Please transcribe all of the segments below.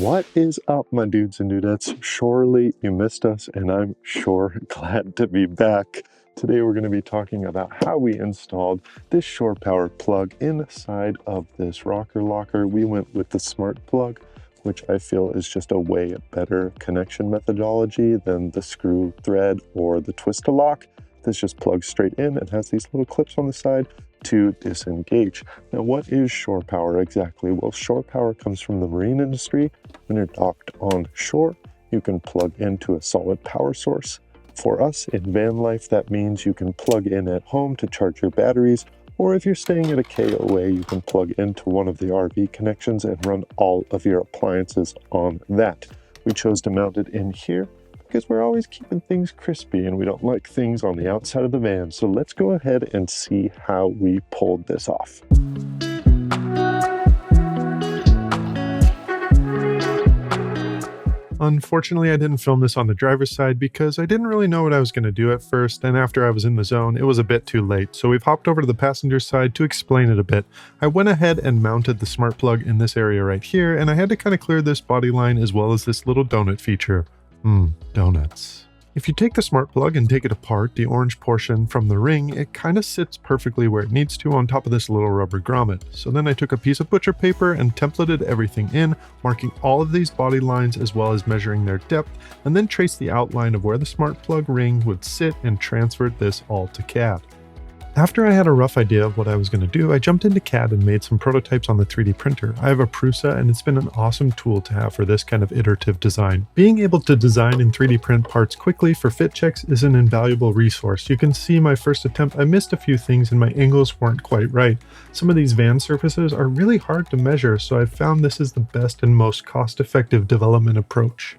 What is up, my dudes and dudettes? Surely you missed us, and I'm sure glad to be back. Today we're going to be talking about how we installed this shore power plug inside of this rocker locker. We went with the smart plug, which I feel is just a way better connection methodology than the screw thread or the twist-a-lock. This just plugs straight in and has these little clips on the side to disengage. Now, what is shore power exactly? Well, shore power comes from the marine industry. When you're docked on shore, you can plug into a solid power source. For us in van life, that means you can plug in at home to charge your batteries, or if you're staying at a KOA, you can plug into one of the RV connections and run all of your appliances on that. We chose to mount it in here because we're always keeping things crispy and we don't like things on the outside of the van. So let's go ahead and see how we pulled this off. Unfortunately, I didn't film this on the driver's side because I didn't really know what I was going to do at first, and after I was in the zone, it was a bit too late, so we've hopped over to the passenger side to explain it a bit. I went ahead and mounted the smart plug in this area right here, and I had to kind of clear this body line as well as this little donut feature. Donuts. If you take the smart plug and take it apart, the orange portion from the ring, it kind of sits perfectly where it needs to on top of this little rubber grommet. So then I took a piece of butcher paper and templated everything in, marking all of these body lines as well as measuring their depth, and then traced the outline of where the smart plug ring would sit and transferred this all to CAD. After I had a rough idea of what I was going to do, I jumped into CAD and made some prototypes on the 3D printer. I have a Prusa, and it's been an awesome tool to have for this kind of iterative design. Being able to design and 3D print parts quickly for fit checks is an invaluable resource. You can see my first attempt, I missed a few things and my angles weren't quite right. Some of these van surfaces are really hard to measure, so I've found this is the best and most cost-effective development approach.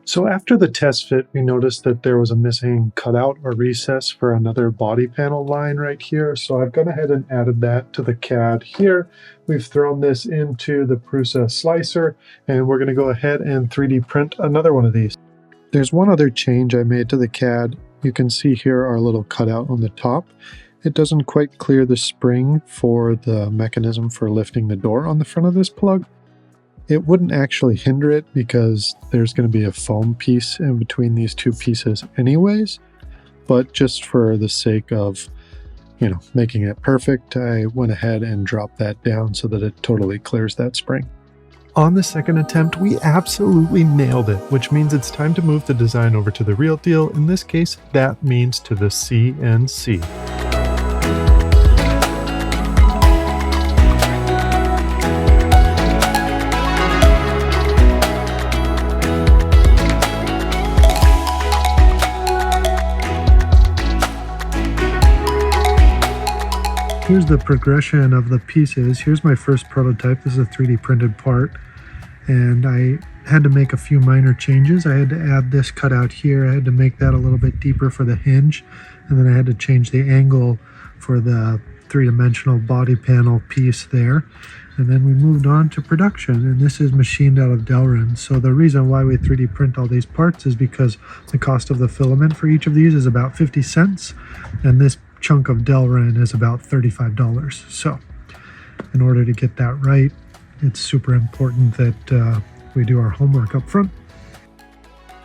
So after the test fit, we noticed that there was a missing cutout or recess for another body panel line right here. So I've gone ahead and added that to the CAD here. We've thrown this into the Prusa slicer, and we're going to go ahead and 3D print another one of these. There's one other change I made to the CAD. You can see here our little cutout on the top. It doesn't quite clear the spring for the mechanism for lifting the door on the front of this plug. It wouldn't actually hinder it because there's going to be a foam piece in between these two pieces anyways, but just for the sake of, making it perfect, I went ahead and dropped that down so that it totally clears that spring. On the second attempt, we absolutely nailed it, which means it's time to move the design over to the real deal. In this case, that means to the CNC. Here's the progression of the pieces. Here's my first prototype. This is a 3D printed part, and I had to make a few minor changes. I had to add this cutout here. I had to make that a little bit deeper for the hinge, and then I had to change the angle for the three-dimensional body panel piece there. And then we moved on to production, and this is machined out of Delrin. So the reason why we 3D print all these parts is because the cost of the filament for each of these is about 50 cents, and this chunk of Delrin is about $35. So in order to get that right, it's super important that we do our homework up front.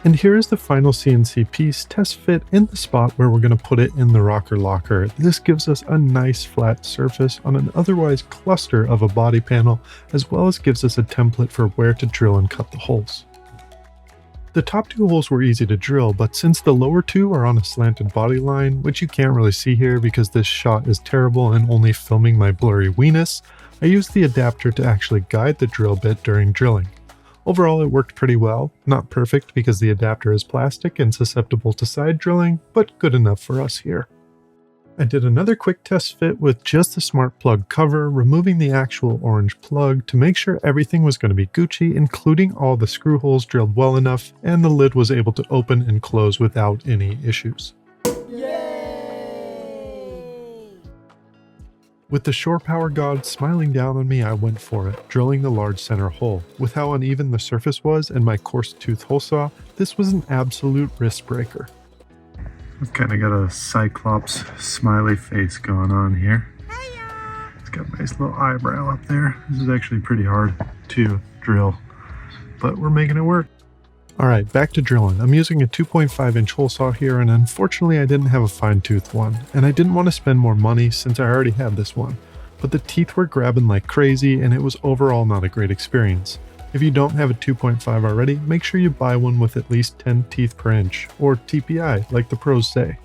And here is the final CNC piece, test fit in the spot where we're going to put it in the rocker locker. This gives us a nice flat surface on an otherwise cluster of a body panel, as well as gives us a template for where to drill and cut the holes. The top two holes were easy to drill, but since the lower two are on a slanted body line, which you can't really see here because this shot is terrible and only filming my blurry weenus, I used the adapter to actually guide the drill bit during drilling. Overall, it worked pretty well. Not perfect because the adapter is plastic and susceptible to side drilling, but good enough for us here. I did another quick test fit with just the smart plug cover, removing the actual orange plug to make sure everything was going to be Gucci, including all the screw holes drilled well enough, and the lid was able to open and close without any issues. Yay! With the shore power god smiling down on me, I went for it, drilling the large center hole. With how uneven the surface was and my coarse tooth hole saw, this was an absolute wrist breaker. I've kind of got a Cyclops smiley face going on here. It's got a nice little eyebrow up there. This is actually pretty hard to drill. but we're making it work. Alright, back to drilling. I'm using a 2.5-inch hole saw here, and unfortunately I didn't have a fine-toothed one, and I didn't want to spend more money since I already had this one. But the teeth were grabbing like crazy, and it was overall not a great experience. If you don't have a 2.5 already, make sure you buy one with at least 10 teeth per inch, or TPI, like the pros say.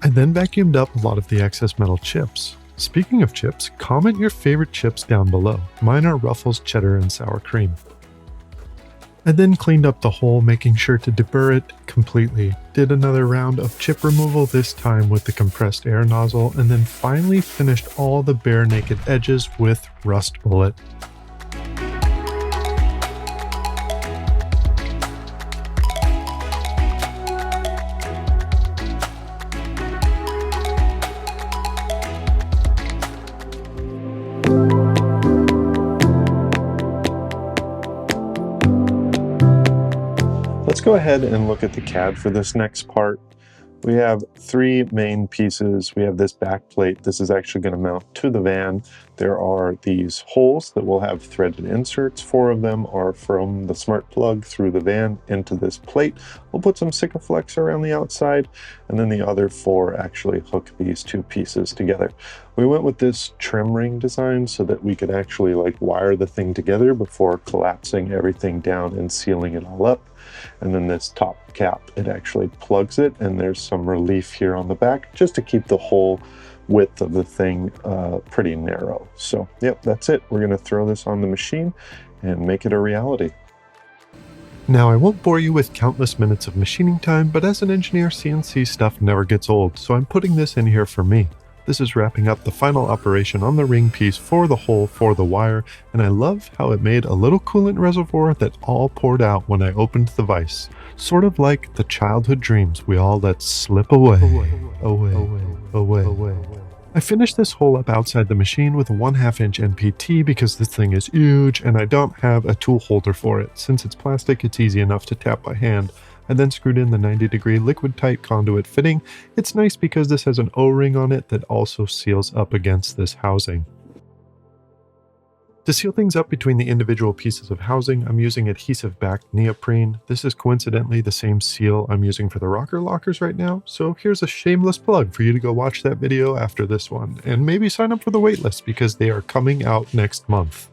I then vacuumed up a lot of the excess metal chips. Speaking of chips, comment your favorite chips down below. Mine are Ruffles, cheddar, and sour cream. I then cleaned up the hole, making sure to deburr it completely. Did another round of chip removal, this time with the compressed air nozzle, and then finally finished all the bare naked edges with Rust Bullet. Let's go ahead and look at the CAD for this next part. We have three main pieces. We have this back plate. This is actually going to mount to the van. There are these holes that will have threaded inserts. 4 of them are from the smart plug through the van into this plate. We'll put some Sikaflex around the outside, and then the other 4 actually hook these 2 pieces together. We went with this trim ring design so that we could actually wire the thing together before collapsing everything down and sealing it all up. And then this top cap, it actually plugs it, and there's some relief here on the back just to keep the whole width of the thing pretty narrow. So yep, that's it. We're going to throw this on the machine and make it a reality. Now I won't bore you with countless minutes of machining time, but as an engineer, CNC stuff never gets old, so I'm putting this in here for me. This is wrapping up the final operation on the ring piece for the hole for the wire, and I love how it made a little coolant reservoir that all poured out when I opened the vise. Sort of like the childhood dreams we all let slip away. I finished this hole up outside the machine with a 1/2 inch NPT because this thing is huge and I don't have a tool holder for it. Since it's plastic, it's easy enough to tap by hand. I then screwed in the 90-degree liquid-tight conduit fitting. It's nice because this has an O-ring on it that also seals up against this housing. To seal things up between the individual pieces of housing, I'm using adhesive-backed neoprene. This is coincidentally the same seal I'm using for the rocker lockers right now, so here's a shameless plug for you to go watch that video after this one, and maybe sign up for the waitlist because they are coming out next month.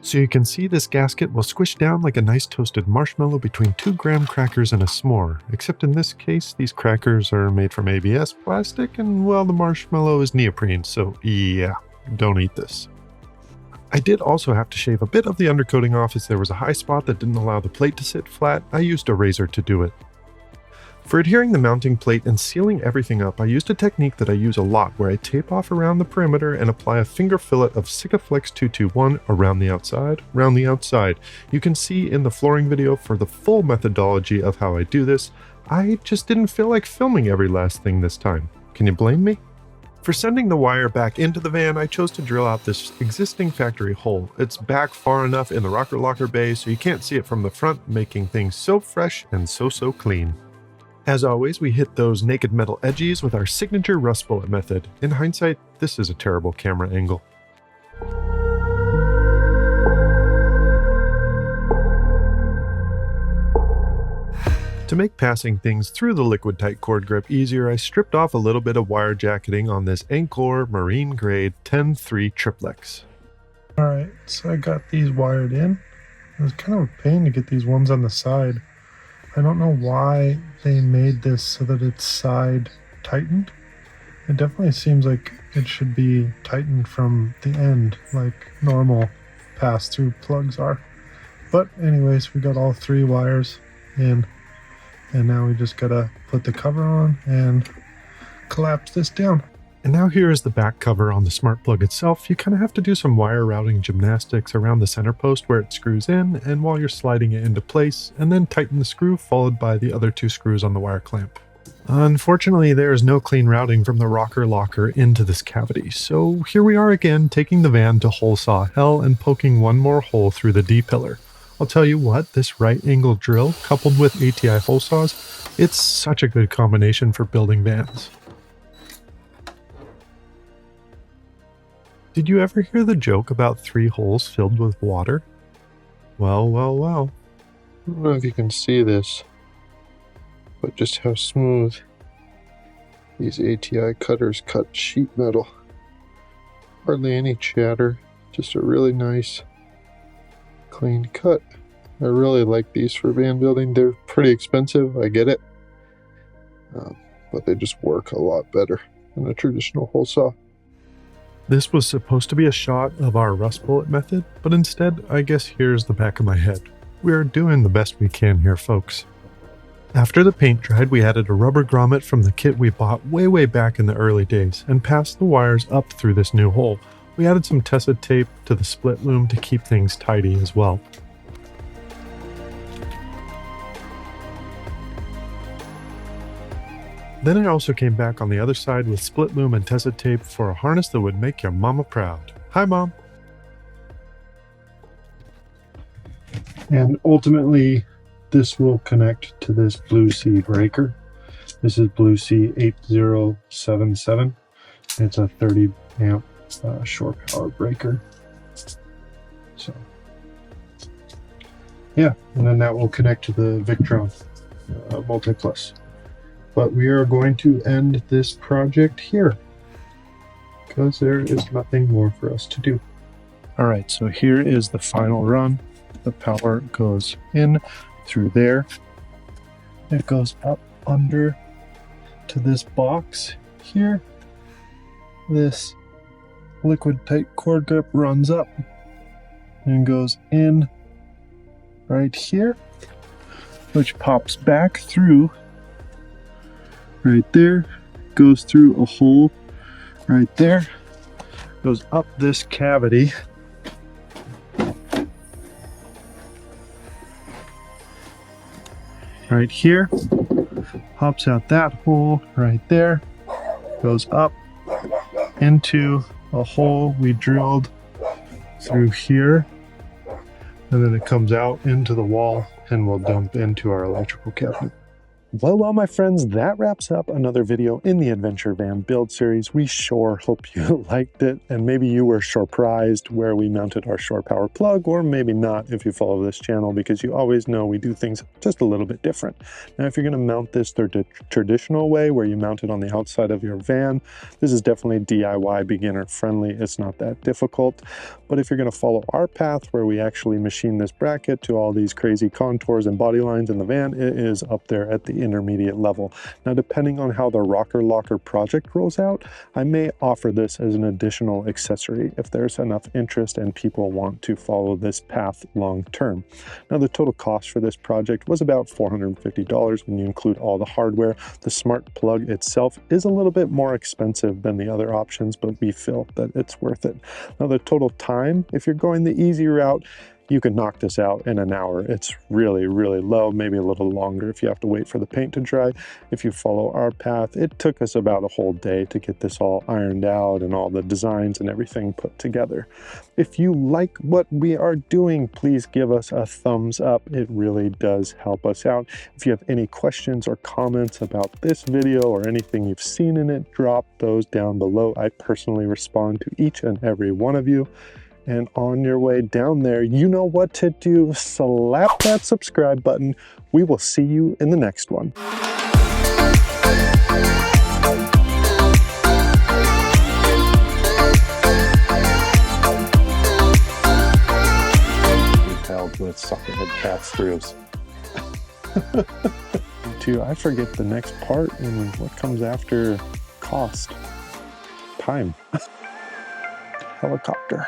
So you can see this gasket will squish down like a nice toasted marshmallow between 2 graham crackers and a s'more, except in this case these crackers are made from ABS plastic and well, the marshmallow is neoprene, so yeah, don't eat this. I did also have to shave a bit of the undercoating off as there was a high spot that didn't allow the plate to sit flat. I used a razor to do it. For adhering the mounting plate and sealing everything up, I used a technique that I use a lot where I tape off around the perimeter and apply a finger fillet of Sikaflex 221 around the outside. You can see in the flooring video for the full methodology of how I do this. I just didn't feel like filming every last thing this time. Can you blame me? For sending the wire back into the van, I chose to drill out this existing factory hole. It's back far enough in the rocker locker bay so you can't see it from the front, making things so fresh and so clean. As always, we hit those naked metal edges with our signature Rust Bullet method. In hindsight, this is a terrible camera angle. To make passing things through the liquid-tight cord grip easier, I stripped off a little bit of wire jacketing on this Encore Marine Grade 10-3 triplex. Alright, so I got these wired in. It was kind of a pain to get these ones on the side. I don't know why they made this so that it's side tightened. It definitely seems like it should be tightened from the end, like normal pass-through plugs are. But anyways, we got all 3 wires in, and now we just gotta put the cover on and collapse this down. And now here is the back cover on the smart plug itself. You kind of have to do some wire routing gymnastics around the center post where it screws in and while you're sliding it into place, and then tighten the screw followed by the other 2 screws on the wire clamp. Unfortunately, there is no clean routing from the rocker locker into this cavity, so here we are again taking the van to hole saw hell and poking one more hole through the D-pillar. I'll tell you what, this right angle drill coupled with ATI hole saws, it's such a good combination for building vans. Did you ever hear the joke about 3 holes filled with water? Well, well, well. I don't know if you can see this, but just how smooth these ATI cutters cut sheet metal. Hardly any chatter, just a really nice, clean cut. I really like these for van building. They're pretty expensive, I get it, but they just work a lot better than a traditional hole saw. This was supposed to be a shot of our rust bullet method, but instead, I guess here's the back of my head. We are doing the best we can here, folks. After the paint dried, we added a rubber grommet from the kit we bought way back in the early days and passed the wires up through this new hole. We added some Tessa tape to the split loom to keep things tidy as well. Then I also came back on the other side with split loom and Tessa tape for a harness that would make your mama proud. Hi, Mom! And ultimately, this will connect to this Blue Sea breaker. This is Blue Sea 8077. It's a 30 amp shore power breaker. So, yeah, and then that will connect to the Victron Multiplus. But we are going to end this project here because there is nothing more for us to do. All right, so here is the final run. The power goes in through there. It goes up under to this box here. This liquid tight cord grip runs up and goes in right here, which pops back through right there, goes through a hole right there, goes up this cavity, right here, pops out that hole right there, goes up into a hole we drilled through here, and then it comes out into the wall and will dump into our electrical cabinet. Well, my friends, that wraps up another video in the Adventure Van build series. We sure hope you liked it, and maybe you were surprised where we mounted our shore power plug, or maybe not if you follow this channel, because you always know we do things just a little bit different. Now, if you're going to mount this the traditional way, where you mount it on the outside of your van, this is definitely DIY beginner friendly. It's not that difficult. But if you're going to follow our path, where we actually machine this bracket to all these crazy contours and body lines in the van, it is up there at the intermediate level. Now, depending on how the rocker locker project rolls out, I may offer this as an additional accessory if there's enough interest and people want to follow this path long term. Now, the total cost for this project was about $450 when you include all the hardware. The smart plug itself is a little bit more expensive than the other options, but we feel that it's worth it. Now, the total time, if you're going the easy route, you can knock this out in an hour. It's really low, maybe a little longer if you have to wait for the paint to dry. If you follow our path, it took us about a whole day to get this all ironed out and all the designs and everything put together. If you like what we are doing, please give us a thumbs up. It really does help us out. If you have any questions or comments about this video or anything you've seen in it, drop those down below. I personally respond to each and every one of you. And on your way down there, you know what to do. Slap that subscribe button. We will see you in the next one. Held with suckerhead cat screws. I forget the next part and what comes after cost. Time. Helicopter.